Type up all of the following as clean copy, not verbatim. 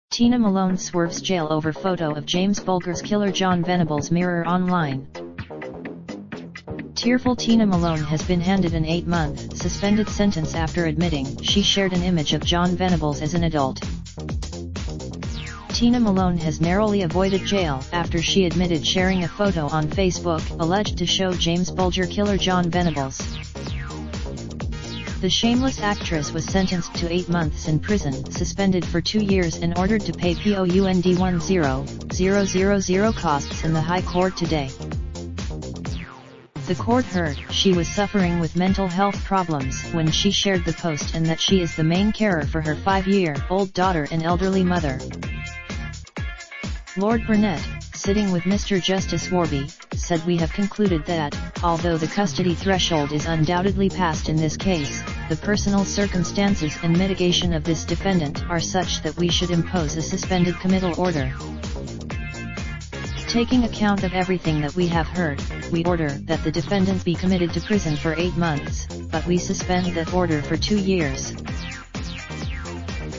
Tina Malone swerves jail over photo of James Bulgers killer. Jon Venables Mirror Online. Tearful Tina Malone has been handed an 8-month suspended sentence after admitting she shared an image of Jon Venables as an adult. Tina Malone has narrowly avoided jail after she admitted sharing a photo on Facebook alleged to show James Bulgers killer Jon Venables. The shameless actress was sentenced to 8 months in prison, suspended for 2 years and ordered to pay pound 10,000 costs in the High Court today. The court heard she was suffering with mental health problems when she shared the post and that she is the main carer for her 5-year-old daughter and elderly mother. Lord Burnett, sitting with Mr. Justice Warby, said, "We have concluded that, although the custody threshold is undoubtedly passed in this case, the personal circumstances and mitigation of this defendant are such that we should impose a suspended committal order. Taking account of everything that we have heard, we order that the defendant be committed to prison for 8 months, but we suspend that order for 2 years.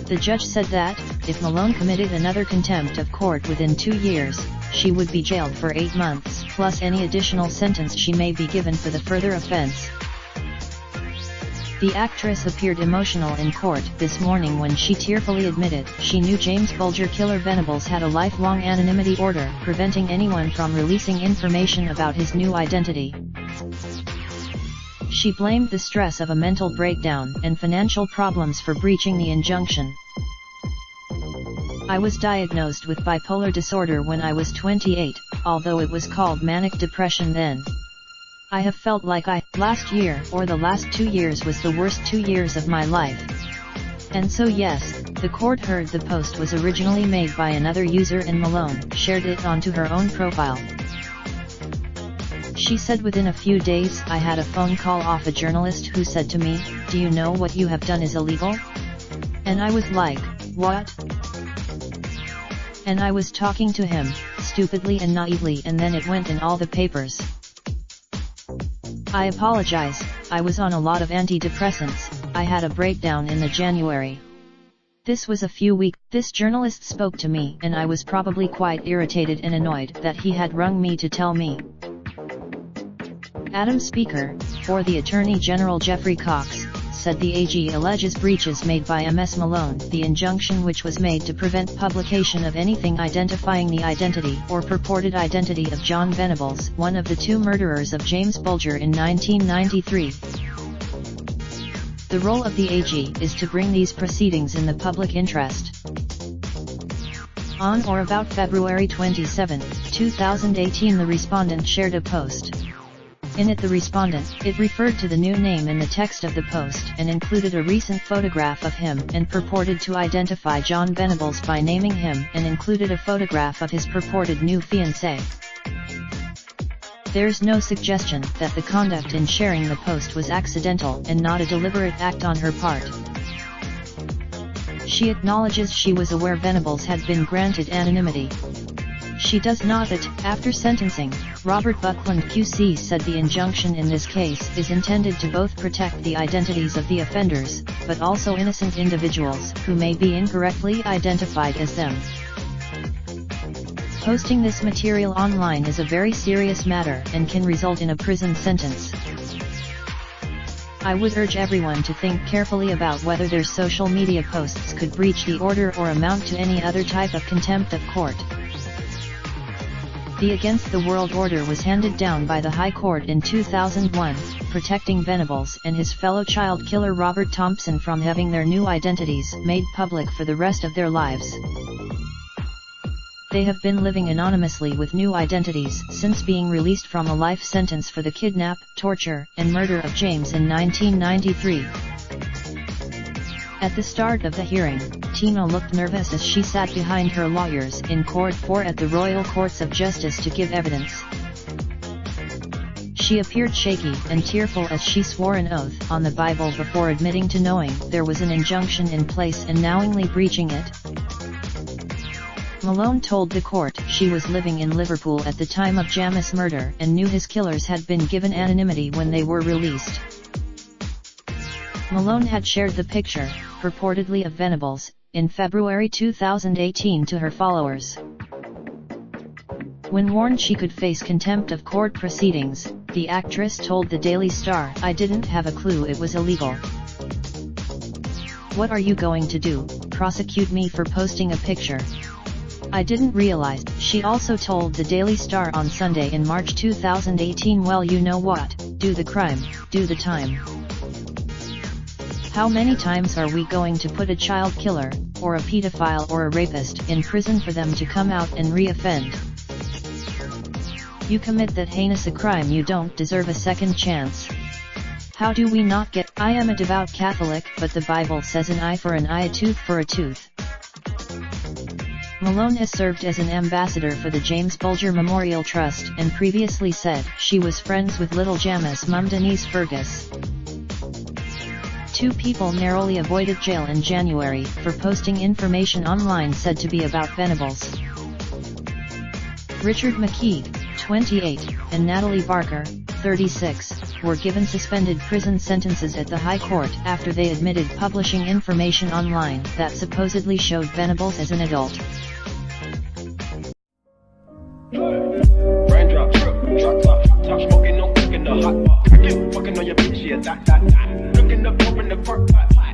The judge said that, if Malone committed another contempt of court within 2 years, she would be jailed for 8 months, plus any additional sentence she may be given for the further offense. The actress appeared emotional in court this morning when she tearfully admitted she knew James Bulgers killer Venables had a lifelong anonymity order preventing anyone from releasing information about his new identity. She blamed the stress of a mental breakdown and financial problems for breaching the injunction. "I was diagnosed with bipolar disorder when I was 28, although it was called manic depression then. I have felt like last year or the last 2 years was the worst 2 years of my life. And so yes, the court heard the post was originally made by another user and Malone shared it onto her own profile. She said, within a few days I had a phone call off a journalist who said to me, 'Do you know what you have done is illegal?' And I was like, 'What?' And I was talking to him, stupidly and naively, and then it went in all the papers. I apologize, I was on a lot of antidepressants, I had a breakdown in the January. This was a few weeks. This journalist spoke to me and I was probably quite irritated and annoyed that he had rung me to tell me." Adam Speaker, for the Attorney General Geoffrey Cox, said the AG alleges breaches made by Ms. Malone. The injunction, which was made to prevent publication of anything identifying the identity or purported identity of Jon Venables, one of the 2 murderers of James Bulgers in 1993. The role of the AG is to bring these proceedings in the public interest. On or about February 27, 2018, the respondent shared a post. In it, the respondent referred to the new name in the text of the post and included a recent photograph of him and purported to identify Jon Venables by naming him and included a photograph of his purported new fiancée. There's no suggestion that the conduct in sharing the post was accidental and not a deliberate act on her part. She acknowledges she was aware Venables had been granted anonymity. She does not that, after sentencing, Robert Buckland QC said the injunction in this case is intended to both protect the identities of the offenders, but also innocent individuals who may be incorrectly identified as them. Posting this material online is a very serious matter and can result in a prison sentence. I would urge everyone to think carefully about whether their social media posts could breach the order or amount to any other type of contempt of court. The Against the World order was handed down by the High Court in 2001, protecting Venables and his fellow child killer Robert Thompson from having their new identities made public for the rest of their lives. They have been living anonymously with new identities since being released from a life sentence for the kidnap, torture, and murder of James in 1993. At the start of the hearing, Tina looked nervous as she sat behind her lawyers in court at the Royal Courts of Justice to give evidence. She appeared shaky and tearful as she swore an oath on the Bible before admitting to knowing there was an injunction in place and knowingly breaching it. Malone told the court she was living in Liverpool at the time of James' murder and knew his killers had been given anonymity when they were released. Malone had shared the picture, purportedly of Venables, in February 2018 to her followers. When warned she could face contempt of court proceedings, the actress told the Daily Star, "I didn't have a clue it was illegal. What are you going to do, prosecute me for posting a picture? I didn't realize." She also told the Daily Star on Sunday in March 2018, "Well, you know what, do the crime, do the time. How many times are we going to put a child killer, or a pedophile or a rapist in prison for them to come out and re-offend? You commit that heinous a crime, you don't deserve a second chance. How do we not get? I am a devout Catholic, but the Bible says an eye for an eye, a tooth for a tooth." Malone has served as an ambassador for the James Bulgers Memorial Trust and previously said she was friends with little James' mum Denise Fergus. Two people narrowly avoided jail in January for posting information online said to be about Venables. Richard McKeague, 28, and Natalie Barker, 36, were given suspended prison sentences at the High Court after they admitted publishing information online that supposedly showed Venables as an adult. Raindrop, drop top smoking, no cooking the hot pot. Fucking on your bitch, yeah, that. Looking up, open the park pot.